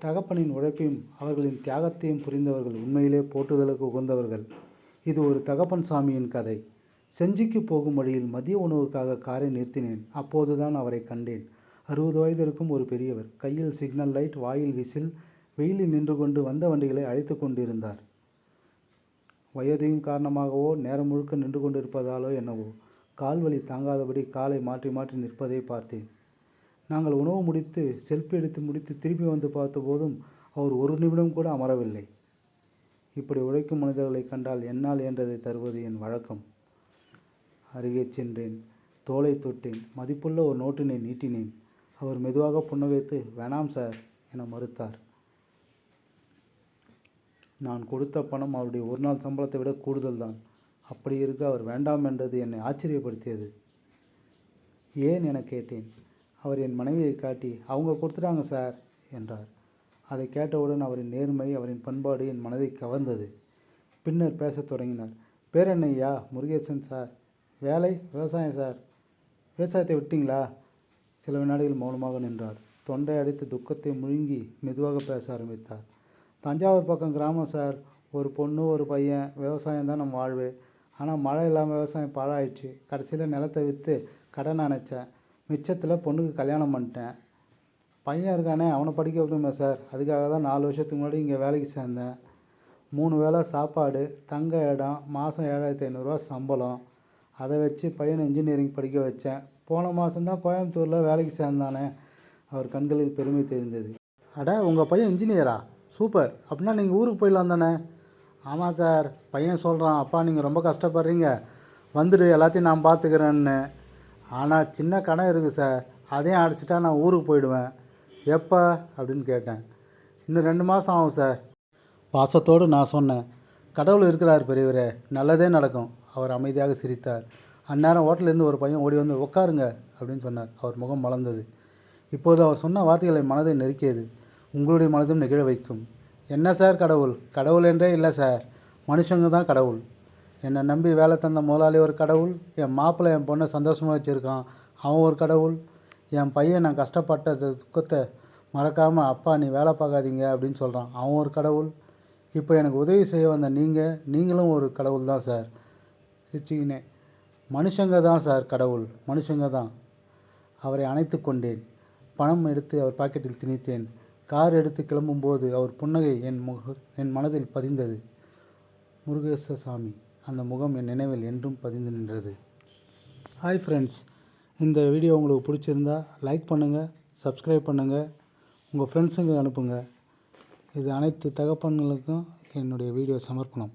தகப்பனின் உழைப்பையும் அவர்களின் தியாகத்தையும் புரிந்தவர்கள் உண்மையிலே போற்றுதலுக்கு உகந்தவர்கள். இது ஒரு தகப்பன் சாமியின் கதை. செஞ்சிக்கு போகும் வழியில் மதிய உணவுக்காக காரை நிறுத்தினேன். அப்போதுதான் அவரை கண்டேன். 60 வயது இருக்கும் ஒரு பெரியவர். கையில் சிக்னல் லைட், வாயில் விசில். வெயிலில் நின்று கொண்டு வந்த வண்டிகளை அழைத்து கொண்டிருந்தார். வயதையும் காரணமாகவோ, நேரம் முழுக்க நின்று கொண்டிருப்பதாலோ என்னவோ, கால்வலி தாங்காதபடி காலை மாற்றி மாற்றி நிற்பதை பார்த்தேன். நாங்கள் உணவு முடித்து செல்ஃபி எடுத்து முடித்து திரும்பி வந்து பார்த்தபோதும் அவர் ஒரு நிமிடம் கூட அமரவில்லை. இப்படி உழைக்கும் மனிதர்களை கண்டால் என்னால் இயன்றதை தருவது என் வழக்கம். அருகே சென்றேன். தோளை தொட்டேன். மதிப்புள்ள ஒரு நோட்டினை நீட்டினேன். அவர் மெதுவாக புன்னகைத்து, "வேணாம் சார்" என மறுத்தார். நான் கொடுத்த பணம் அவருடைய ஒரு நாள் சம்பளத்தை விட கூடுதல் தான். அப்படி இருக்க அவர் வேண்டாம் என்றது என்னை ஆச்சரியப்படுத்தியது. ஏன் என கேட்டேன். அவர் என் மனைவியை காட்டி, "அவங்க கொடுத்துட்டாங்க சார்" என்றார். அதை கேட்டவுடன் அவரின் நேர்மை, அவரின் பண்பாடு என் மனதை கவர்ந்தது. பின்னர் பேசத் தொடங்கினார். "பேர் என்னய்யா?" "முருகேசன் சார்." "வேலை?" "விவசாயம் சார்." "விவசாயத்தை விட்டீங்களா?" சில வினாடிகள் மௌனமாக நின்றார். தொண்டை அடைத்து துக்கத்தை முழுங்கி மெதுவாக பேச ஆரம்பித்தார். "தஞ்சாவூர் பக்கம் கிராமம் சார். ஒரு பொண்ணு, ஒரு பையன். விவசாயம் தான் நம்ம வாழ்வு. ஆனால் மழை இல்லாமல் விவசாயம் பாழாயிடுச்சு. கடைசியில் நிலத்தை விற்று கடன் அணைச்சேன். மிச்சத்தில் பொண்ணுக்கு கல்யாணம் பண்ணிட்டேன். பையன் இருக்கானே, அவனை படிக்க வைக்கணுமே சார். அதுக்காக தான் 4 வருஷத்துக்கு முன்னாடி இங்கே வேலைக்கு சேர்ந்தேன். 3 வேளை சாப்பாடு, தங்க இடம், மாதம் 7500 சம்பளம். அதை வச்சு பையனை இன்ஜினியரிங் படிக்க வச்சேன். போன மாதம்தான் கோயம்புத்தூரில் வேலைக்கு சேர்ந்தானே." அவர் கண்களில் பெருமை தெரிந்தது. "அட, உங்கள் பையன் இன்ஜினியரா? சூப்பர். அப்படின்னா நீங்கள் ஊருக்கு போயிடலாம் தானே?" "ஆமாம் சார். பையன் சொல்கிறான், அப்பா நீங்கள் ரொம்ப கஷ்டப்படுறீங்க, வந்துடு, எல்லாத்தையும் நான் பார்த்துக்கிறேன்னு. ஆனால் சின்ன கடன் இருக்குது சார். அதையும் அடைச்சிட்டா நான் ஊருக்கு போயிடுவேன்." "எப்போ?" அப்படின்னு கேட்டேன். "இன்னும் 2 மாதம் ஆகும் சார்." பாசத்தோடு நான் சொன்னேன். "கடவுள் இருக்கிறார் பெரியவரே, நல்லதே நடக்கும்." அவர் அமைதியாக சிரித்தார். அந்நேரம் ஹோட்டலேருந்து ஒரு பையன் ஓடி வந்து, "உட்காருங்க" அப்படின்னு சொன்னார். அவர் முகம் மலர்ந்தது. இப்போது அவர் சொன்ன வார்த்தைகளை மனதை நெருக்கியது. உங்களுடைய மனதும் நெகிழ வைக்கும். "என்ன சார் கடவுள்? கடவுள் என்றே இல்லை சார். மனுஷங்க தான் கடவுள். என்னை நம்பி வேலை தந்த முதலாளி ஒரு கடவுள். என் மாப்பிள்ளை என் பொண்ணை சந்தோஷமாக வச்சுருக்கான், அவன் ஒரு கடவுள். என் பையன் நான் கஷ்டப்பட்ட துக்கத்தை மறக்காமல், அப்பா நீ வேலை பார்க்காதீங்க அப்படின்னு சொல்கிறான், அவன் ஒரு கடவுள். இப்போ எனக்கு உதவி செய்ய வந்த நீங்களும் ஒரு கடவுள் தான் சார்." சிரிச்சுக்கினே, "மனுஷங்க தான் சார் கடவுள், மனுஷங்க தான்." அவரை அணைத்து கொண்டேன். பணம் எடுத்து அவர் பாக்கெட்டில் திணித்தேன். கார் எடுத்து கிளம்பும்போது அவர் புன்னகை என் மனதில் பதிந்தது. முருகேசசாமி, அந்த முகம் என் நினைவில் என்றும் பதிந்து நின்றது. ஹாய் ஃப்ரெண்ட்ஸ், இந்த வீடியோ உங்களுக்கு பிடிச்சிருந்தா லைக் பண்ணுங்கள், சப்ஸ்கிரைப் பண்ணுங்கள், உங்கள் ஃப்ரெண்ட்ஸுங்களுக்கு அனுப்புங்க. இது அனைத்து தகப்பன்களுக்கும் என்னுடைய வீடியோ சமர்ப்பணம்.